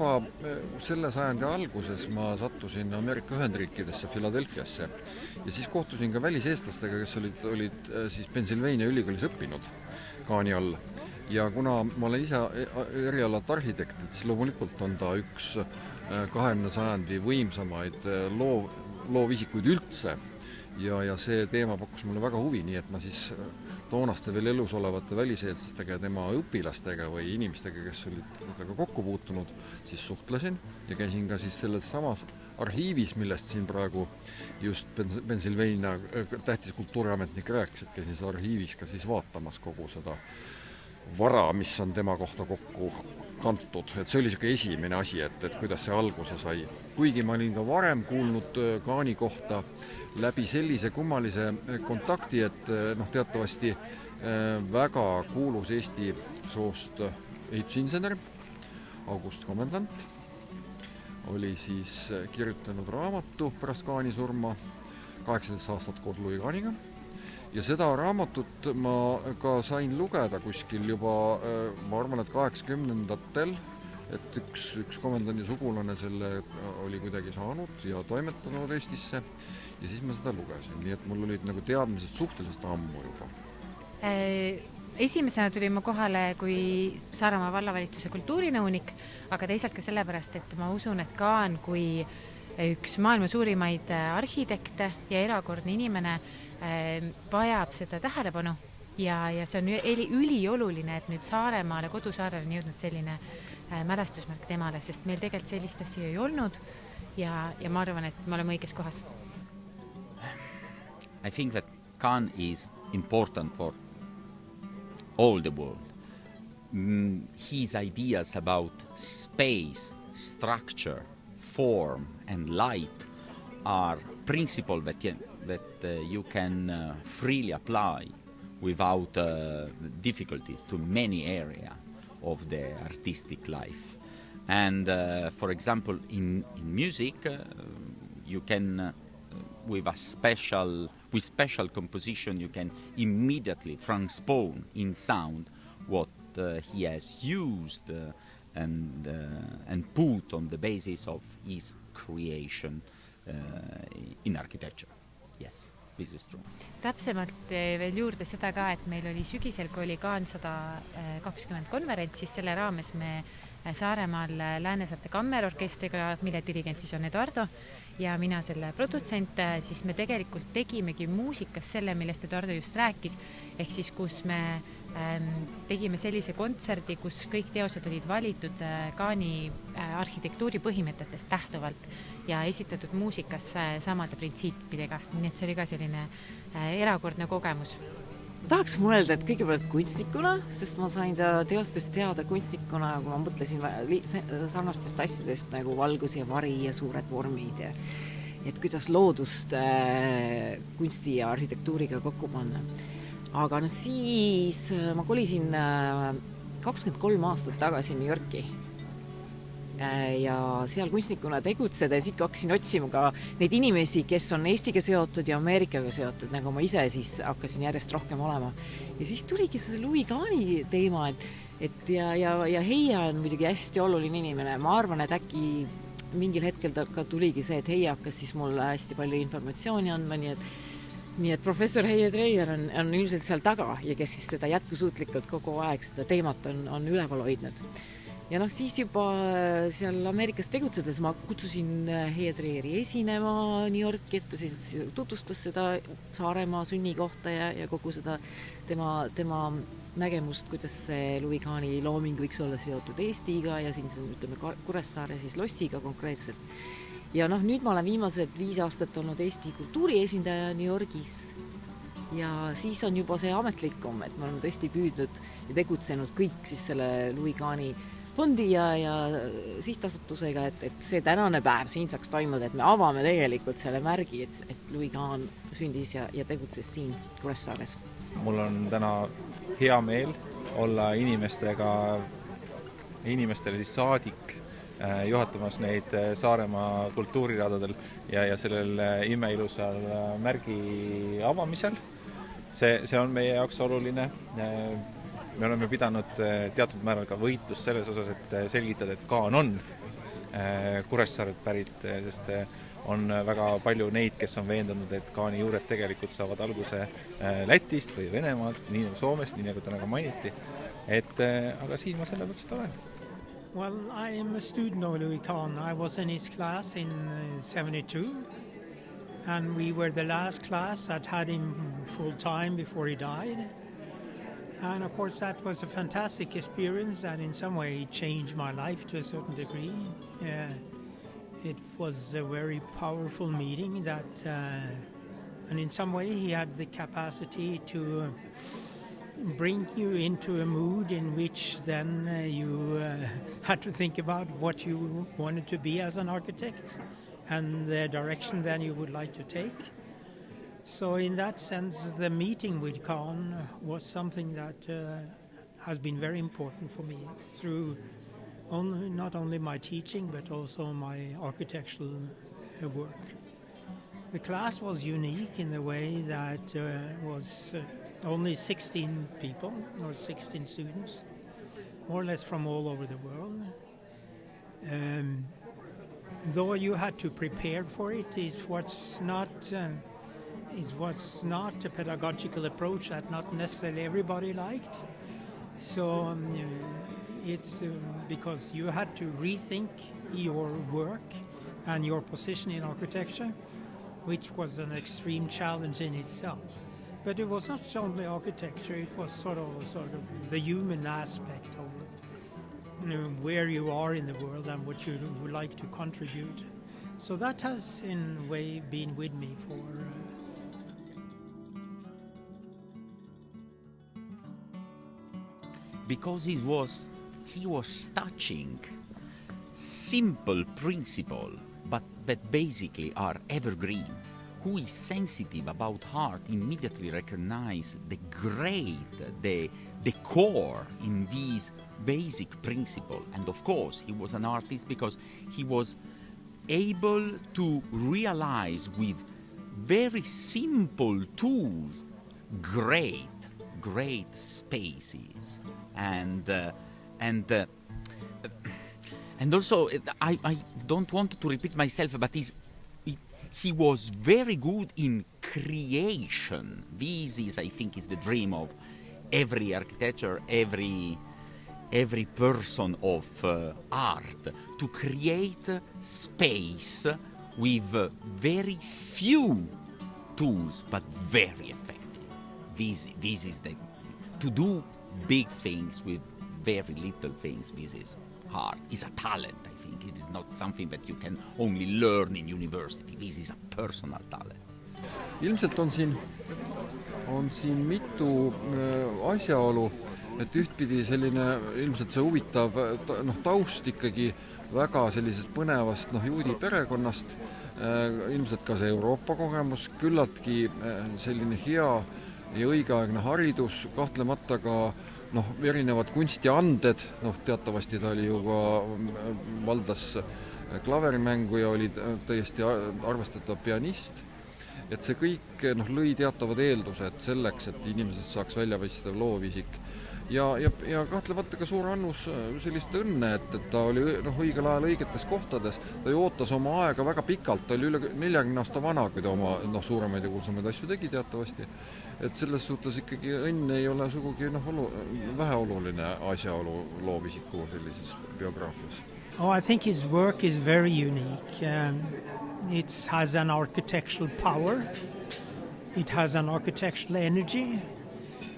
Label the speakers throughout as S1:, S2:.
S1: juba selle sajandi alguses ma sattusin Ameerika Ühendriikidesse, Philadelphiasse ja siis kohtusin ka väliseestlastega, kes olid siis Pennsylvania ülikoolis õppinud Kahni all. Ja kuna ma olen ise erialalt arhitekt, siis loomulikult on ta üks 20. sajandi võimsamaid loovisikuid üldse ja see teema pakkus mulle väga huvi, nii et ma siis toonaste veel elus olevate väliseestlastega ja tema õpilastega või inimestega, kes olid temaga kokku puutunud, siis suhtlesin ja käisin ka siis selles samas arhiivis, millest siin praegu just Pennsylvania tähtis kultuuriametnik rääkis, et käisin seal arhiivis ka siis vaatamas kogu seda vara, mis on tema kohta kokku kantud. Et see oli selline esimene asi, et kuidas see alguse sai. Kuigi ma olin ka varem kuulnud Kahni kohta läbi sellise kummalise kontakti, et teatavasti väga kuulus Eesti soost ehitusinsener August Komendant oli siis kirjutanud raamatu pärast Kahni surma 18 aastat koos Louis Kahniga. Ja seda raamatut ma ka sain lugeda kuskil juba, ma arvan, et 80-ndatel, et üks komendandi sugulane selle oli kuidagi saanud ja toimetanud Eestisse ja siis ma seda lugesin. Nii et mul olid nagu teadmised suhteliselt ammu juba.
S2: Esimesena tuli ma kohale kui Saaremaal vallavalitsuse kultuurinõunik, aga teisalt ka sellepärast, et ma usun, et Kahn kui üks maailma suurimaid arhitekte ja erakordne inimene vajab seda tähelepanu ja see on ülioluline, et nüüd Saaremaale, kodusaarele on jõudnud selline mälestusmärk temale, sest meil tegelikult sellist asja ei olnud ja ma arvan, et me oleme õiges kohas.
S3: I think that Kahn is important for all the world. His ideas about space, structure, form and light are principles that you can freely apply without difficulties to many areas of the artistic life. And for example, in music, you can, with special composition, you can immediately transpose in sound what he has used and put on the basis of his creation in architecture. Yes, this is true.
S2: Täpsemalt veel juurde seda ka, et meil oli sügisel, kui oli Kahn 120 konverents, siis selle raames me Saaremaal Läänesaarte kammerorkestriga, mille dirigent siis on Eduardo ja mina selle produtsent, siis me tegelikult tegimegi muusikas selle, millest Eduardo just rääkis, ehk siis kus me tegime sellise kontserdi, kus kõik teosed olid valitud Kahni arhitektuuri põhimõtetest tähtuvalt ja esitatud muusikas samade printsiipidega. Nii et see oli ka selline erakordne kogemus.
S4: Ma tahaks mõelda, et kõigepealt kunstnikuna, sest ma sain teostest teada kunstnikuna, kui ma mõtlesin sarnastest asjadest nagu valgus ja vari ja suured vormid ja et kuidas loodust kunsti ja arhitektuuriga kokku panna. Aga siis ma kolisin 23 aastat tagasi New Yorki ja seal kunstnikuna tegutsedes ikka hakkasin otsima ka neid inimesi, kes on Eestiga seotud ja Ameerikaga seotud, nagu ma ise siis hakkasin järjest rohkem olema. Ja siis tuligi see Louis Kahni teema, et ja Heia on muidugi hästi oluline inimene. Ma arvan, et äkki mingil hetkel ka tuligi see, et Heia hakkas siis mulle hästi palju informatsiooni andma, nii et professor Heie Treier on ilmselt seal taga ja kes siis seda jätkusuutlikult kogu aeg seda teemat on üleval hoidnud. Ja siis juba seal Ameerikas tegutsedes ma kutsusin Heie Treieri esinema New Yorki, et ta siis tutvustas seda Saaremaa sünnikohta ja kogu seda tema nägemust, kuidas see Louis Kahni looming võiks olla seotud Eestiga ja siin ütleme Kuressaare siis lossiga konkreetselt. Ja nüüd ma olen viimased 5 aastat olnud Eesti kultuuri esindaja New Yorgis ja siis on juba see ametlikum, et me oleme tõesti püüdnud ja tegutsenud kõik siis selle Louis Kahni fondi ja sihtasutusega, et see tänane päev siin saaks toimuda, et me avame tegelikult selle märgi, et Louis Kahn sündis ja tegutses siin Kuressaares.
S5: Mul on täna hea meel olla inimestele siis saadik juhatamas neid Saaremaa kultuuriradadel ja sellel imeilusal märgi avamisel. See on meie jaoks oluline. Me oleme pidanud teatud määral ka võitlust selles osas, et selgitada, et Kahn on Kuressaarelt pärit, sest on väga palju neid, kes on veendunud, et Kahni juured tegelikult saavad alguse Lätist või Venemaalt, nii nagu Soomest, nii nagu täna ka mainiti. Aga siin ma sellepärast olen.
S6: Well, I am a student of Louis Kahni. I was in his class in 72, and we were the last class that had him full time before he died. And of course that was a fantastic experience that in some way changed my life to a certain degree. It was a very powerful meeting that, and in some way he had the capacity to bring you into a mood in which then you had to think about what you wanted to be as an architect and the direction then you would like to take. So in that sense, the meeting with Kahn was something that has been very important for me through not only my teaching but also my architectural work. The class was unique in the way that was only 16 people or 16 students, more or less from all over the world. Though you had to prepare for it, it was not a pedagogical approach that not necessarily everybody liked. So it's because you had to rethink your work and your position in architecture, which was an extreme challenge in itself. But it was not only architecture, it was sort of the human aspect of where you are in the world and what you would like to contribute. So that has in a way been with me for
S3: because he was touching simple principle, but basically are evergreen. Who is sensitive about art immediately recognize the core in these basic principle. And of course, he was an artist because he was able to realize with very simple tools great spaces. And also, I don't want to repeat myself, but he was very good in creation. This is, I think, is the dream of every architecture, every person of art, to create space with very few tools, but very effective. This is to do big things with very little things. This is hard. It's a talent, I think. It is not something that you can only learn in university. This is a personal talent.
S1: Ilmselt on siin mitu asjaolu, et ühtpidi selline ilmselt see huvitav taust ikkagi väga sellisest põnevast juudi perekonnast, ilmselt ka see Euroopa kogemus, küllaltki selline hea ja õigeaegne haridus, kahtlemata ka erinevad kunstianded, teatavasti ta oli ju ka valdas klaverimängu ja oli täiesti arvestatav pianist, et see kõik lõi teatavad eeldused selleks, et inimesest saaks väljapaistev loovisik. Ja kahtlemata ka suur annus sellist õnne, et ta oli õigel ajal õigetes kohtades, ta ju ootas oma aega väga pikalt, ta oli üle 40 aasta vana, kui ta oma suuremaid ja kuulsamaid asju tegi teatavasti. Et selles suhtes ikkagi õnn ei ole sugugi väheoluline asjaolu loovisiku sellises biograafias.
S6: Oh, I think his work is very unique. It has an architectural power. It has an architectural energy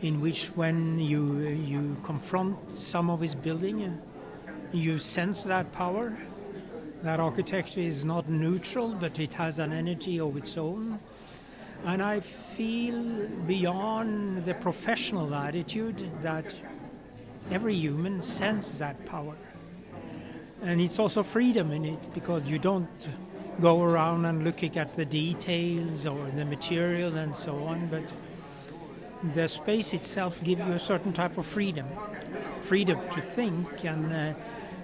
S6: in which when you confront some of his building, you sense that power. That architecture is not neutral, but it has an energy of its own. And I feel beyond the professional attitude that every human senses that power. And it's also freedom in it, because you don't go around and looking at the details or the material and so on, but the space itself gives you a certain type of freedom. Freedom to think and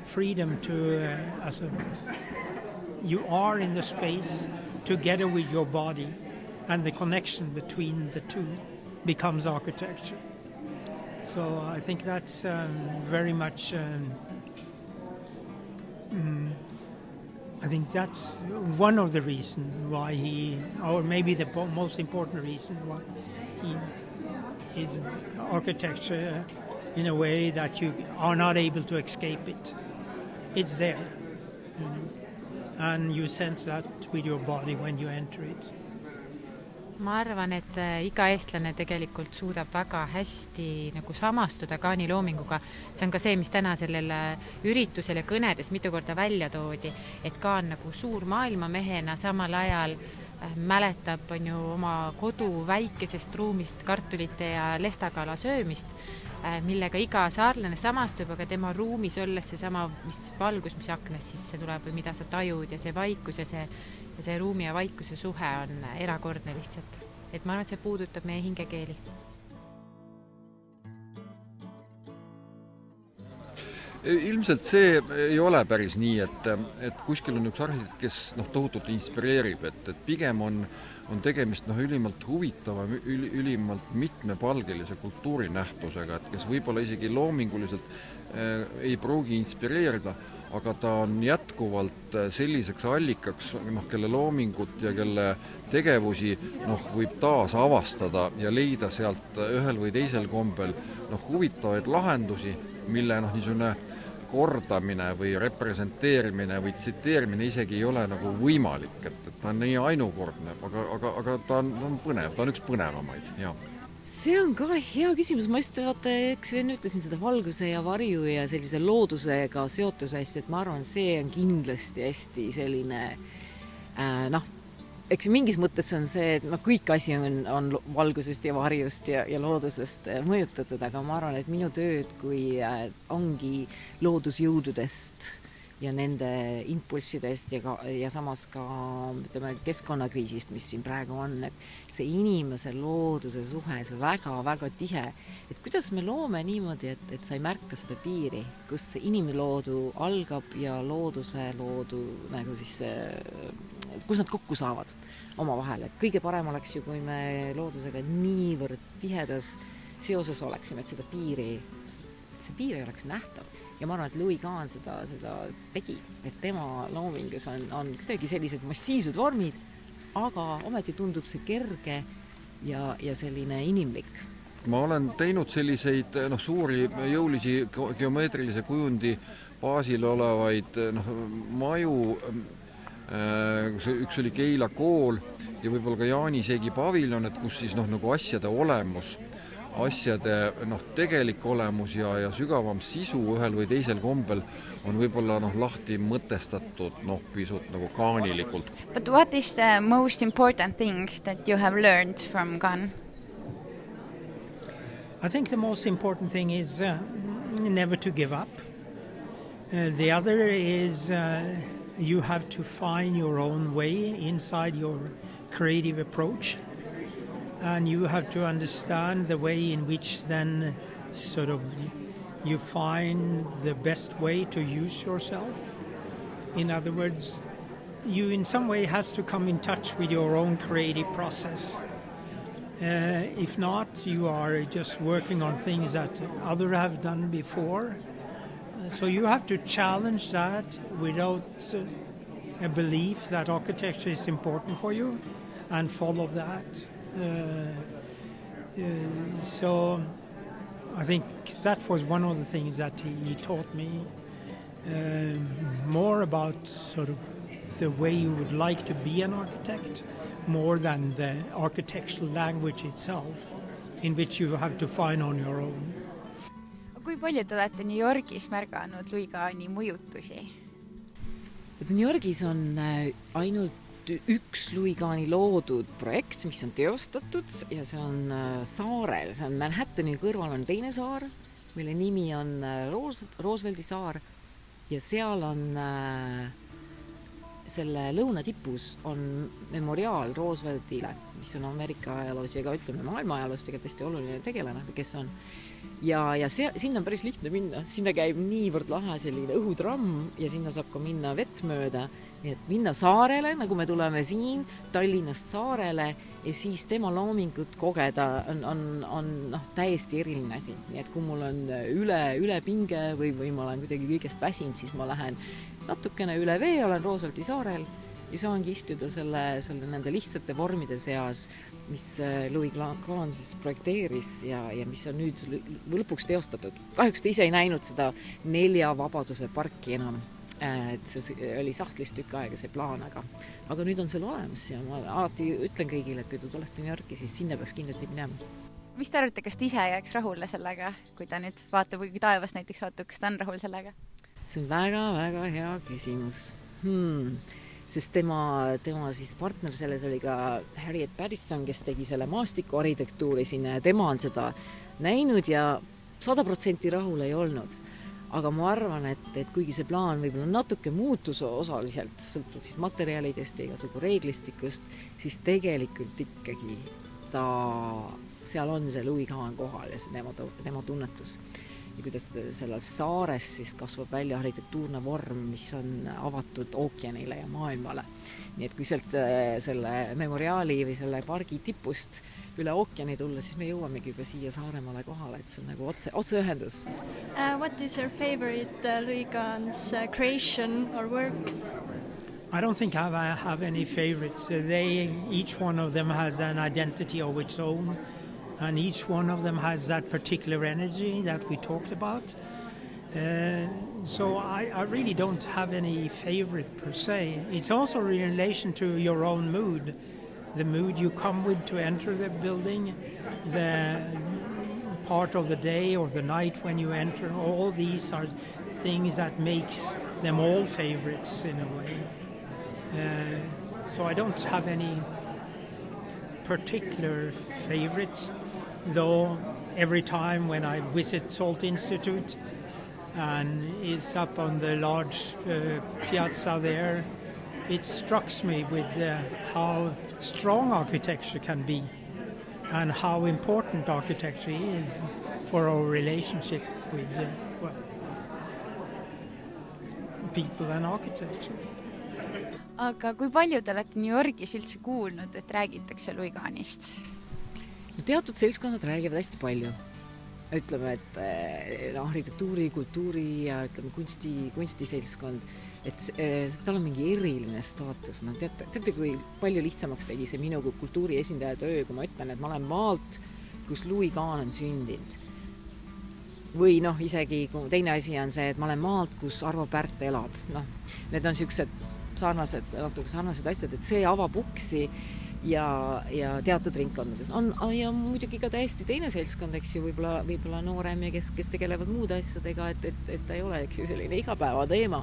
S6: freedom to, you are in the space together with your body, and the connection between the two becomes architecture. So I think that's very much I think that's one of the reasons why he, or maybe the most important reason why he is architecture in a way that you are not able to escape it. It's there. And you sense that with your body when you enter it.
S2: Ma arvan, et iga eestlane tegelikult suudab väga hästi nagu samastuda Kahni loominguga. See on ka see, mis täna sellel üritusel ja kõnedes mitu korda välja toodi, et Kahn nagu suur maailmamehena samal ajal mäletab on ju oma kodu väikesest ruumist kartulite ja lestakala söömist, millega iga saarlane samastub, aga tema ruumis olles seesama mis valgus, mis aknas siis see tuleb või mida sa tajud ja see vaikus ja see ruumi ja vaikuse suhe on erakordne lihtsalt. Et ma arvan, et see puudutab meie hingekeeli.
S1: Ilmselt see ei ole päris nii, et kuskil on üks arhitekt, kes tohutult inspireerib, et pigem on tegemist ülimalt huvitava, ülimalt mitmepalgelise kultuurinähtusega, et kes võib-olla isegi loominguliselt ei pruugi inspireerida, aga ta on jätkuvalt selliseks allikaks, kelle loomingut ja kelle tegevusi võib taas avastada ja leida sealt ühel või teisel kombel huvitavaid lahendusi, mille niisugune kordamine või representeerimine või tsiteerimine isegi ei ole nagu võimalik, et ta on nii ainukordne, aga ta on põnev, ta on üks põnevamaid, jah.
S4: See on ka hea küsimus, ma just vaata, eks enne ütlesin seda valguse ja varju ja sellise loodusega seotuse hästi, et ma arvan, et see on kindlasti hästi selline, eks mingis mõttes on see, et kõik asi on valgusest ja varjust ja loodusest mõjutatud, aga ma arvan, et minu tööd, kui ongi loodusjõududest ja nende impulssidest ja samas ka keskkonnakriisist, mis siin praegu on, et see inimese looduse suhe, see väga-väga tihe, et kuidas me loome niimoodi, et sa ei märka seda piiri, kus inimloodu algab ja looduse loodu nagu siis kus nad kokku saavad omavahel, et kõige parem oleks ju, kui me loodusega niivõrd tihedas seoses oleksime, et see piir ei oleks nähtav. Ja ma arvan, et Louis Kahn seda tegi, et tema loomingus on kuidagi sellised massiivsed vormid, aga ometi tundub see kerge ja selline inimlik.
S1: Ma olen teinud selliseid suuri jõulisi geomeetrilise kujundi baasil olevaid maju, üks oli Keila kool ja võib-olla ka Jaani Seegi paviljon, et kus siis nagu asjade olemus, asjade tegelik olemus ja sügavam sisu ühel või teisel kombel on võib-olla lahti mõtestatud pisut nagu kaanilikult.
S7: But what is the most important thing that you have learned from Kahn?
S6: I think the most important thing is never to give up. The other is you have to find your own way inside your creative approach. And you have to understand the way in which then sort of you find the best way to use yourself. In other words, you in some way has to come in touch with your own creative process. If not, you are just working on things that others have done before. So you have to challenge that without a belief that architecture is important for you and follow that. So I think that was one of the things that he taught me more about sort of the way you would like to be an architect more than the architectural language itself in which you have to find on your own.
S7: Kui palju te olete New Yorgis märganud Louis Kahni mõjutusi?
S4: New Yorgis on ainult üks Louis Kahni loodud projekt, mis on teostatud ja see on saarel, see on Manhattani kõrval on teine saar, mille nimi on Roosevelti saar ja seal on selle lõunatipus on memoriaal Rooseveltile, mis on Ameerika ajaloos ja ka ütleme maailma ajaloos tegelikult hästi oluline tegelane, kes on. Ja sinna on päris lihtne minna, sinna käib niivõrd lahe selline õhutramm ja sinna saab ka minna vett mööda. Nii et minna saarele, nagu me tuleme siin Tallinnast saarele ja siis tema loomingut kogeda on täiesti eriline asi. Nii et kui mul on üle pinge või ma olen kuidagi kõigest väsinud, siis ma lähen natukene üle vee, olen Roosevelti saarel ja saangi istuda selle nende lihtsate vormide seas, mis Louis Kahn siis projekteeris ja mis on nüüd lõpuks teostatud. Kahjuks ta ise ei näinud seda 4 vabaduse parki enam. Et see oli sahtlis tükk aega see plaan, aga nüüd on seal olemas ja ma alati ütlen kõigile, et kui te tulete New Yorki, siis sinna peaks kindlasti minema.
S7: Mis te arvate, kas ta ise jääks rahule sellega, kui ta nüüd vaatab või taevas näiteks vaatab, kas ta on rahul sellega?
S4: See on väga-väga hea küsimus. Sest tema siis partner selles oli ka Harriet Paddison, kes tegi selle maastikuarhitektuuri sinna ja tema on seda näinud ja 100% rahul ei olnud. Aga ma arvan, et kuigi see plaan võib-olla natuke muutus osaliselt, sõltub siis materjalidest ja igasugu reeglistikust, siis tegelikult ikkagi seal on see Louis Kahn kohal ja see tema tunnetus. Ja kuidas selles saares siis kasvab välja arhitektuurne vorm, mis on avatud ookeanile ja maailmale. Nii et kui sealt selle memoriaali või selle pargi tipust üle ookeani tulla, siis me jõuamegi juba siia Saaremaale kohale, et see on nagu otseühendus.
S8: What is your favorite Louis Kahn's creation or work?
S6: I don't think I have any favorites. Each one of them has an identity of its own. And each one of them has that particular energy that we talked about. So I really don't have any favorite per se. It's also in relation to your own mood, the mood you come with to enter the building, the part of the day or the night when you enter. All these are things that makes them all favorites in a way. So I don't have any particular favorites. Though every time when I visit Salt Institute and it's up on the large piazza there, it strikes me with how strong architecture can be and how important architecture is for our relationship with people and architecture.
S7: Aga kui palju te olete New Yorgis üldse kuulnud, et räägitakse Louis Kahnist?
S4: Teatud seltskonnad räägivad hästi palju. Ütleme, et arhitektuuri, kultuuri ja ütleme, kunstiseltskond, et tal on mingi eriline staatus. No, teate, kui palju lihtsamaks tegi see minu kultuuri esindaja töö, kui ma ütlen, et ma olen maalt, kus Louis Kahn on sündinud. Või isegi teine asi on see, et ma olen maalt, kus Arvo Pärt elab. Need on sellised sarnased asjad, et see avab uksi ja teatud ringkondades on ja muidugi ka täiesti teine seltskond, eks ju, võib-olla noorem ja kes tegelevad muude asjadega, et ta ei ole, eks ju, selline igapäeva teema.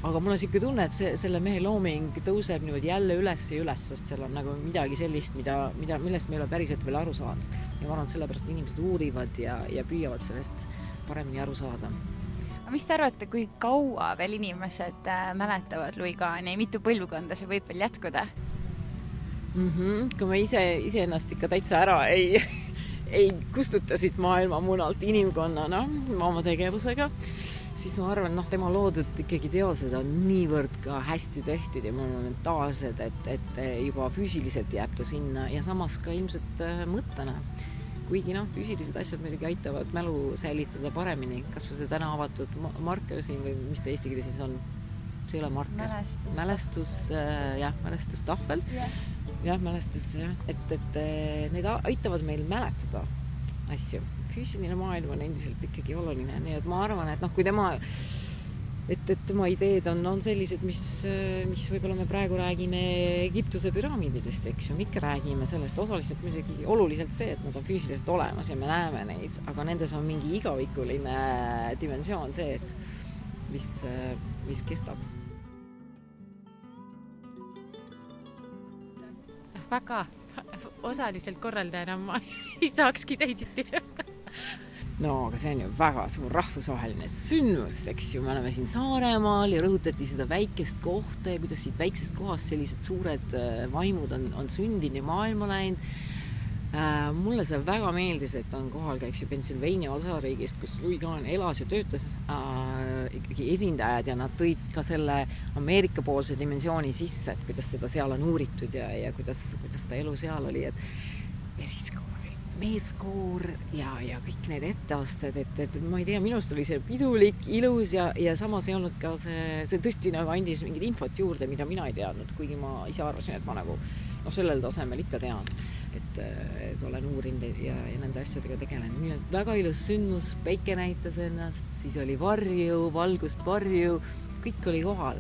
S4: Aga mul on siuke tunne, et selle mehe looming tõuseb niimoodi jälle üles ja üles, sest seal on nagu midagi sellist, millest me ei ole päriselt veel aru saanud. Ja ma arvan, et sellepärast inimesed uurivad ja püüavad sellest paremini aru saada.
S7: Mis te arvate, kui kaua veel inimesed mäletavad Louis Kahni? Mitu põlvkonda see võib veel jätkuda?
S4: Kui me ise ennast ikka täitsa ära ei kustutasid maailma munalt inimkonnana oma tegevusega, siis ma arvan, tema loodud ikkagi teosed on niivõrd ka hästi tehtud ja monumentaalsed, et juba füüsiliselt jääb ta sinna ja samas ka ilmselt mõttena. Kuigi füüsilised asjad muidugi aitavad mälu säilitada paremini, kas see täna avatud marker siin või mis ta eesti keeles siis on? See ei ole marker. Mälestustahvel. Jah, mälestus, et need aitavad meil mäletada asju. Füüsiline maailm on endiselt ikkagi oluline, nii et ma arvan, et kui tema ideed on sellised, mis võib-olla me praegu räägime Egiptuse püramiididest, eks ju, me ikka räägime sellest osaliselt muidugi oluliselt see, et nad on füüsiliselt olemas ja me näeme neid, aga nendes on mingi igavikuline dimensioon sees, mis kestab.
S2: Väga osaliselt korraldajana ma ei saakski teisiti.
S4: No, aga see on ju väga suur rahvusvaheline sündmus, eks ju, me oleme siin Saaremaal ja rõhutati seda väikest kohta ja kuidas siit väiksest kohast sellised suured vaimud on sündinud ja maailma läinud. Mulle see väga meeldis, et on kohal ka Pennsylvania osariigist, kus Louis Kahn elas ja töötas ikkagi esindajad ja nad tõid ka selle Ameerika poolse dimensiooni sisse, et kuidas teda seal on uuritud ja kuidas ta elu seal oli. Ja siis meeskoor ja kõik need etteasted, et ma ei tea, minust oli see pidulik, ilus ja samas ei olnud ka see tõesti nagu andis mingit infot juurde, mida mina ei teadnud, kuigi ma ise arvasin, et ma nagu sellel tasemel ikka tean, et olen uurinud ja nende asjadega tegelen. Nii et väga ilus sündmus, päike näitas ennast, siis oli varju, valgust varju, kõik oli kohal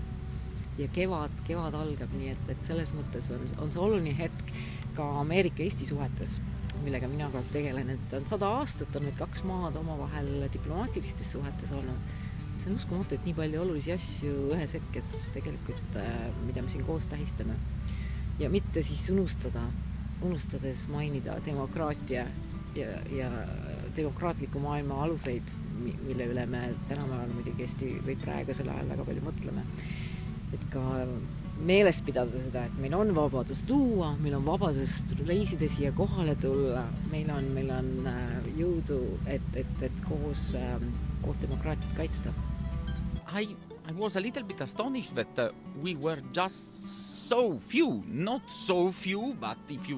S4: ja kevad algab, nii et selles mõttes on see oluline hetk ka Ameerika-Eesti suhetes, millega mina ka tegelen, et on 100 aastat on need 2 maad omavahel diplomaatilistes suhetes olnud. See on uskumatu, et nii palju olulisi asju ühes hetkes tegelikult, mida me siin koos tähistame. Ja mitte siis unustades mainida demokraatia ja demokraatliku maailma aluseid, mille üle me tänapäeval muidugi Eesti või praegusel ajal väga palju mõtleme. Et ka meeles pidada seda, et meil on vabadust luua, meil on vabadust reisida siia kohale tulla, meil on jõudu, et koos demokraatiat kaitsta.
S3: I was a little bit astonished that we were just so few, not so few, but if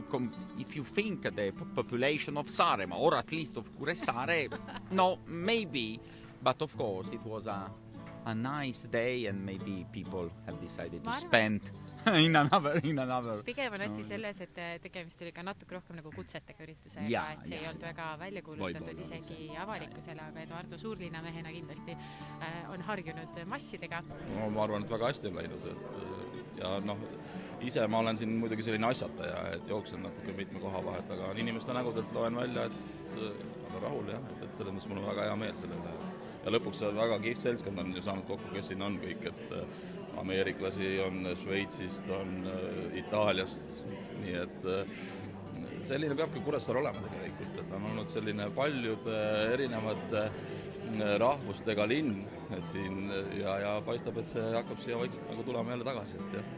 S3: you think the population of Saaremaal, or at least of Kuressaares, no, maybe, but of course it was a nice day and maybe people have decided to spend in another.
S2: Pigem on otsi selles, et tegemist oli ka natuke rohkem nagu kutsetega üritusega, et see ei olnud väga välja kuulutatud isegi avalikkusele, aga Eduardo suurlinnamehena kindlasti on harjunud massidega.
S9: No, ma arvan, et väga hästi on läinud. Ja ise ma olen siin muidugi selline asjataja, et jooksen natuke mitme koha vahet, aga inimeste nägudelt loen välja, et olen rahul, et selles mõttes mul on väga hea meel sellele. Ja lõpuks väga kihvt seltskond on ju saanud kokku, kes siin on kõik, et ameeriklasi on Šveitsist, on Itaaliast, nii et selline peabki Kuressaare olema tegelikult, et on olnud selline paljude erinevate rahvustega linn, et siin ja paistab, et see hakkab siia vaikselt nagu tulema jälle tagasi, et jah.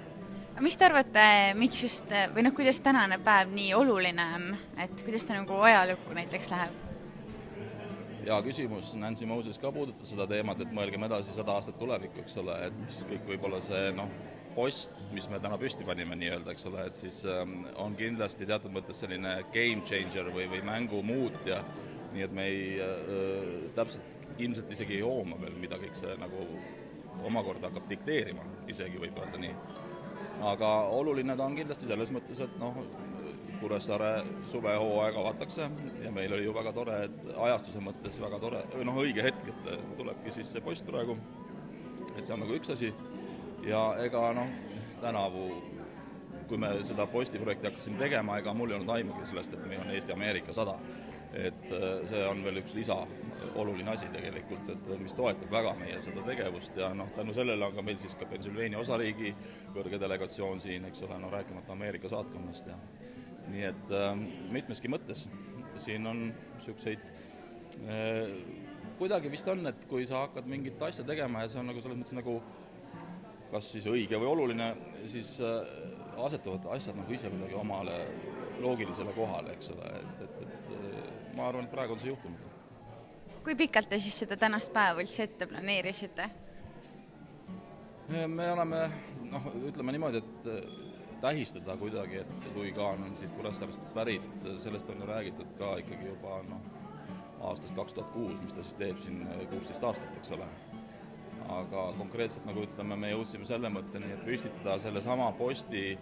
S7: Mis te arvate, miks just, või kuidas tänane päev nii oluline on, et kuidas ta nagu ajalukku näiteks läheb?
S9: Ja küsimus, Nancy Moses ka puudutas seda teemat, et mõelgem edasi 100 aastat tulevikku, eks ole, et mis kõik võib-olla see post, mis me täna püsti panime nii-öelda, eks ole, et siis on kindlasti teatud mõttes selline game changer või mängu muutja, nii et me ei täpselt ilmselt isegi ei hooma veel, mida kõik see nagu omakorda hakkab dikteerima, isegi võib öelda nii. Aga oluline ta on kindlasti selles mõttes, et Kuressaare suvehooaeg avatakse ja meil oli ju väga tore, et ajastuse mõttes väga tore, õige hetk, et tulebki siis see post praegu, et see on nagu üks asi. Ja ega tänavu, kui me seda postiprojekti hakkasime tegema, ega mul ei olnud aimugi sellest, et meil on Eesti-Ameerika 100. Et see on veel üks lisa oluline asi tegelikult, et mis toetab väga meie seda tegevust ja tänu sellele on ka meil siis ka Pennsylvania osariigi kõrge delegatsioon siin, eks ole, rääkimata Ameerika saatkonnast ja nii et mitmeski mõttes siin on selliseid kuidagi vist on, et kui sa hakkad mingit asja tegema ja see on nagu selles mõttes nagu kas siis õige või oluline, siis asetuvad asjad nagu ise kuidagi omale loogilisele kohale, eks ole, et ma arvan, et praegu on see juhtunud.
S7: Kui pikalt te siis seda tänast päeva üldse ette planeerisite?
S9: Me oleme, ütleme niimoodi, et tähistada kuidagi, et Louis Kahn on siit Kuressaarest pärit, sellest on räägitud ka ikkagi juba aastast 2006, mis ta siis teeb siin 16 aastat, eks ole. Aga konkreetselt, nagu ütleme, me jõudsime selle mõtteni, et püstitada selle sama posti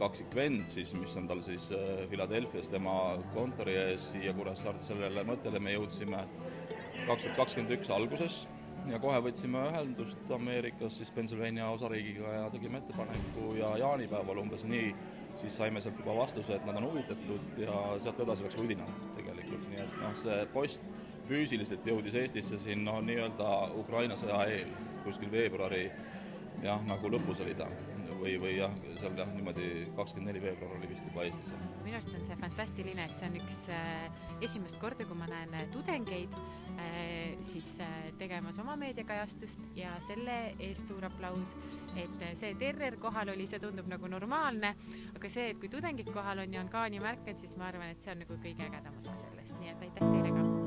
S9: kaksikvend, siis, mis on tal siis Philadelphias tema kontori ees siia Kuressaarde, sellele mõttele me jõudsime 2021 alguses ja kohe võtsime ühendust Ameerikas siis Pennsylvania osariigiga ja tegime ettepaneku ja jaanipäeval umbes nii, siis saime sealt juba vastuse, et nad on huvitatud ja sealt edasi läks udina tegelikult, nii et see post füüsiliselt jõudis Eestisse siin nii-öelda Ukraina sõja eel, kuskil veebruari nagu lõpus oli ta või jah, seal niimoodi 24 veebruar oli vist juba Eestis.
S2: Minu arust on see fantastiline, et see on üks esimest korda, kui ma näen tudengeid siis tegemas oma meediakajastust ja selle eest suur aplaus, et see terrer kohal oli, see tundub nagu normaalne, aga see, et kui tudengid kohal on ja on Kahni märked, siis ma arvan, et see on nagu kõige ägedam osa sellest, nii et aitäh teile ka!